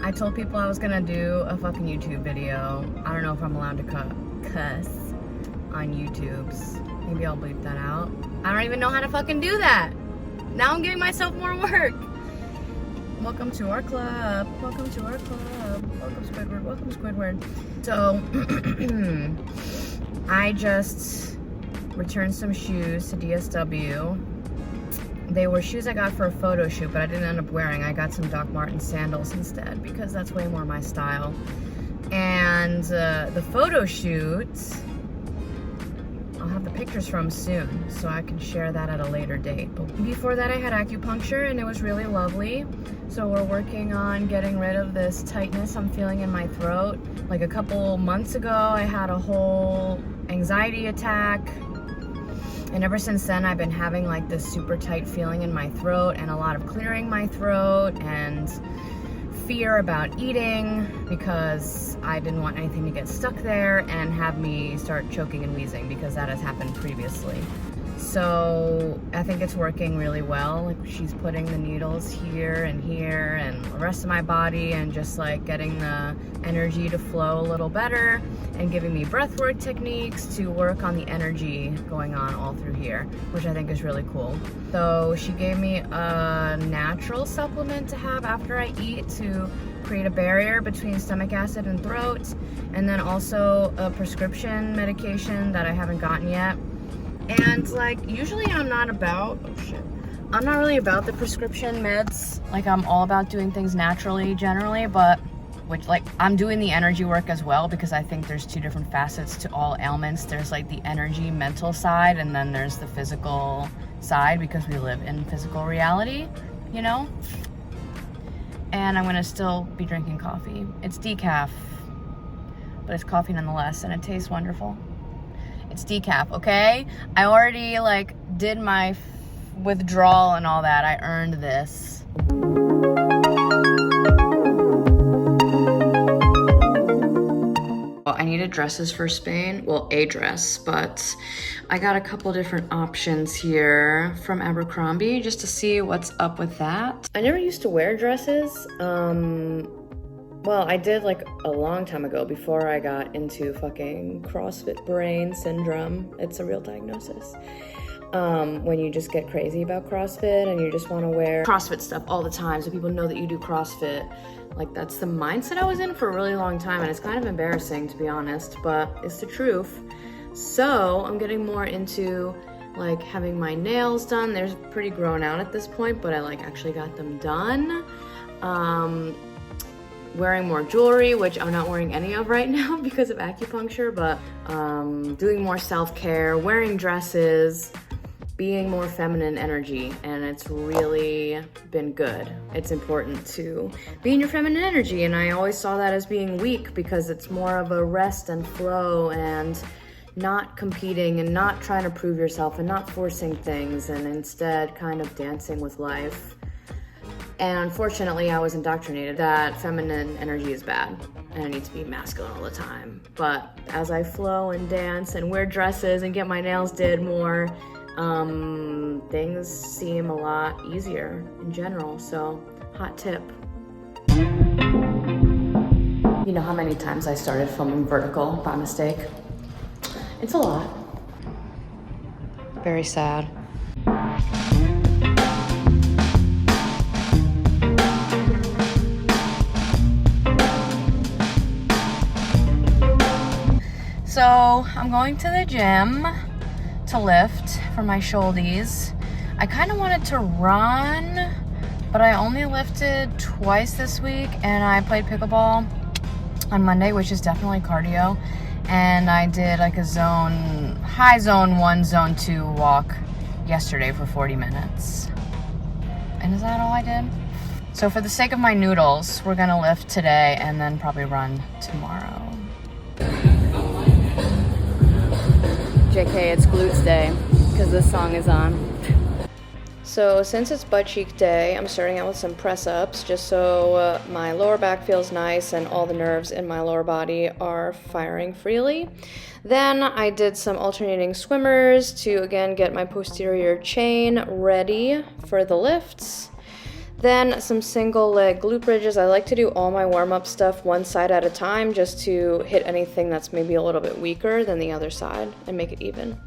I told people I was gonna do a fucking YouTube video. I don't know if I'm allowed to cuss on YouTubes. Maybe I'll bleep that out. I don't even know how to fucking do that. Now I'm giving myself more work. Welcome to our club. Welcome to our club. Welcome Squidward. Welcome Squidward. So, I just returned some shoes to DSW. They were shoes I got for a photo shoot, but I didn't end up wearing. I got some Doc Martens sandals instead because that's way more my style. And the photo shoot, I'll have the pictures from soon, so I can share that at a later date. But before that, I had acupuncture, and it was really lovely. So we're working on getting rid of this tightness I'm feeling in my throat. Like a couple months ago, I had a whole anxiety attack. And ever since then, I've been having like this super tight feeling in my throat and a lot of clearing my throat and fear about eating because I didn't want anything to get stuck there and have me start choking and wheezing because that has happened previously. So I think it's working really well. Like she's putting the needles here and the rest of my body and just like getting the energy to flow a little better and giving me breathwork techniques to work on the energy going on all through here, which I think is really cool. So she gave me a natural supplement to have after I eat to create a barrier between stomach acid and throat, and then also a prescription medication that I haven't gotten yet. And like usually I'm not really about the prescription meds. Like I'm all about doing things naturally generally, but I'm doing the energy work as well because I think there's two different facets to all ailments. There's like the energy mental side and then there's the physical side because we live in physical reality, you know? And I'm gonna still be drinking coffee. It's decaf, but it's coffee nonetheless and it tastes wonderful. It's decaf, okay? I already like did my withdrawal and all that. I earned this. I needed dresses for Spain. Well, a dress, but I got a couple different options here from Abercrombie just to see what's up with that. I never used to wear dresses. Well, I did like a long time ago before I got into fucking CrossFit brain syndrome. It's a real diagnosis. When you just get crazy about CrossFit and you just want to wear CrossFit stuff all the time so people know that you do CrossFit. Like that's the mindset I was in for a really long time and it's kind of embarrassing to be honest, but it's the truth. So I'm getting more into like having my nails done. They're pretty grown out at this point, but I like actually got them done. Wearing more jewelry, which I'm not wearing any of right now because of acupuncture, but doing more self-care, wearing dresses, being more feminine energy, and it's really been good. It's important to be in your feminine energy, and I always saw that as being weak because it's more of a rest and flow and not competing and not trying to prove yourself and not forcing things and instead kind of dancing with life. And unfortunately, I was indoctrinated that feminine energy is bad and I need to be masculine all the time. But as I flow and dance and wear dresses and get my nails did more, things seem a lot easier in general. So, hot tip. You know how many times I started filming vertical by mistake? It's a lot. Very sad. So I'm going to the gym to lift for my shouldies. I kind of wanted to run, but I only lifted twice this week and I played pickleball on Monday, which is definitely cardio. And I did like a high zone 1, zone 2 walk yesterday for 40 minutes. And is that all I did? So for the sake of my noodles, we're gonna lift today and then probably run tomorrow. JK, it's glutes day because this song is on. So since it's butt cheek day, I'm starting out with some press ups just so my lower back feels nice and all the nerves in my lower body are firing freely. Then I did some alternating swimmers to again get my posterior chain ready for the lifts. Then some single leg glute bridges. I like to do all my warm-up stuff one side at a time just to hit anything that's maybe a little bit weaker than the other side and make it even.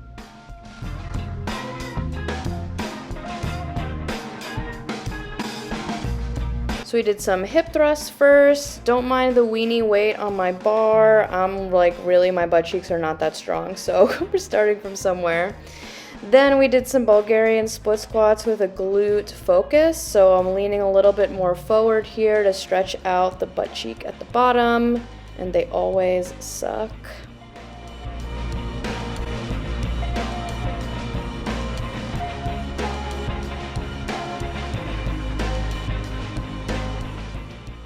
So we did some hip thrusts first. Don't mind the weenie weight on my bar. I'm like, really, my butt cheeks are not that strong, so we're starting from somewhere. Then we did some Bulgarian split squats with a glute focus. So I'm leaning a little bit more forward here to stretch out the butt cheek at the bottom, and they always suck.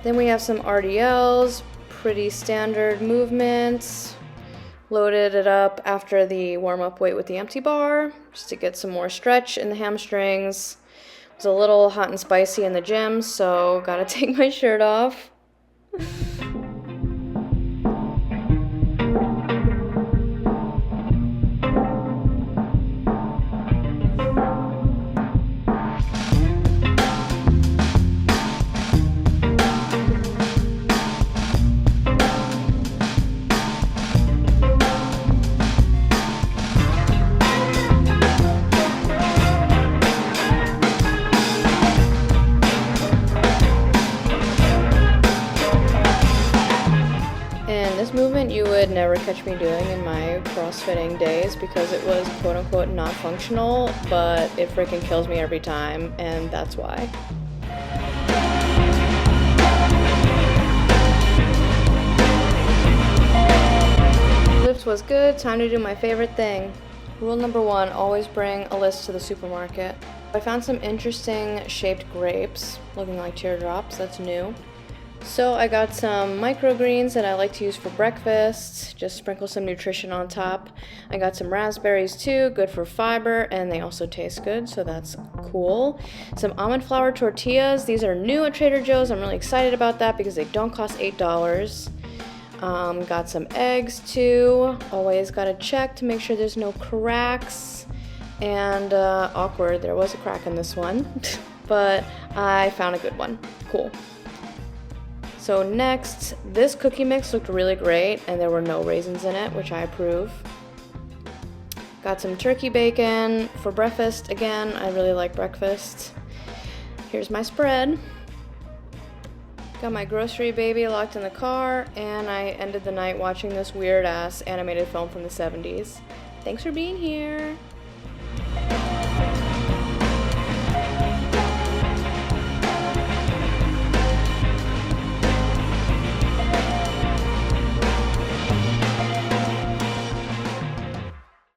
Then we have some RDLs, pretty standard movements. Loaded it up after the warm-up weight with the empty bar, just to get some more stretch in the hamstrings. It was a little hot and spicy in the gym, so gotta take my shirt off. Movement you would never catch me doing in my CrossFitting days because it was quote-unquote not functional, but it freaking kills me every time, and that's why. Lift was good, time to do my favorite thing. Rule number 1, always bring a list to the supermarket. I found some interesting shaped grapes, looking like teardrops, that's new. So I got some microgreens that I like to use for breakfast, just sprinkle some nutrition on top. I got some raspberries too, good for fiber, and they also taste good, so that's cool. Some almond flour tortillas, these are new at Trader Joe's. I'm really excited about that because they don't cost $8. Got some eggs too, always gotta check to make sure there's no cracks. And awkward, there was a crack in this one, but I found a good one, cool. So next, this cookie mix looked really great and there were no raisins in it, which I approve. Got some turkey bacon for breakfast. Again, I really like breakfast. Here's my spread. Got my grocery baby locked in the car, and I ended the night watching this weird ass animated film from the 70s. Thanks for being here.